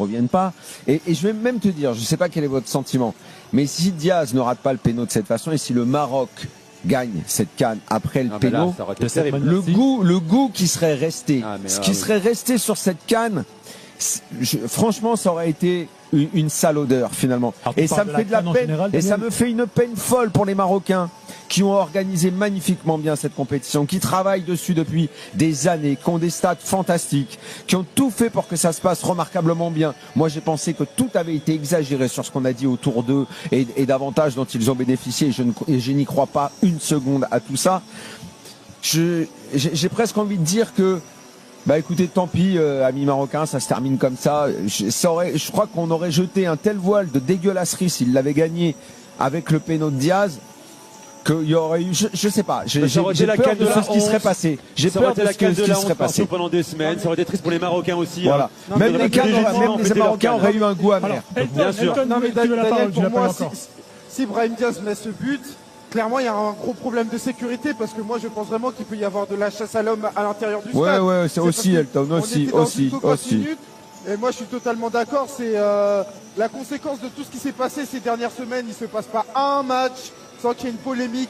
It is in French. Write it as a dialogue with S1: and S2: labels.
S1: reviennent pas. Et je vais même te dire, je sais pas quel est votre sentiment, mais si Diaz ne rate pas le péno de cette façon et si le Maroc gagne cette CAN après le péno, le goût qui serait resté, qui serait resté sur cette CAN, franchement, ça aurait été une sale odeur finalement. Et ça me fait de la peine, général, et ça me fait une peine folle pour les Marocains qui ont organisé magnifiquement bien cette compétition, qui travaillent dessus depuis des années, qui ont des stats fantastiques, qui ont tout fait pour que ça se passe remarquablement bien. Moi, j'ai pensé que tout avait été exagéré sur ce qu'on a dit autour d'eux et d'avantages dont ils ont bénéficié. Et je n'y crois pas une seconde à tout ça. J'ai presque envie de dire que bah écoutez, tant pis, amis marocains, ça se termine comme ça. Je crois qu'on aurait jeté un tel voile de dégueulasserie s'il l'avait gagné avec le péno de Diaz, qu'il y aurait eu, je sais pas, j'ai peur de ce qui serait passé. J'ai peur de ce qui serait passé
S2: pendant 2 semaines. Ça aurait été triste pour les Marocains aussi.
S1: Voilà.
S2: Hein.
S1: Même les Marocains auraient eu un goût amer.
S2: Bien sûr.
S3: Non mais Daniel, pour moi, si Brahim Diaz met ce but, clairement, il y a un gros problème de sécurité parce que moi, je pense vraiment qu'il peut y avoir de la chasse à l'homme à l'intérieur du stade.
S1: Ouais, c'est aussi, Elton, aussi.
S3: Et moi, je suis totalement d'accord. C'est la conséquence de tout ce qui s'est passé ces dernières semaines. Il se passe pas un match sans qu'il y ait une polémique.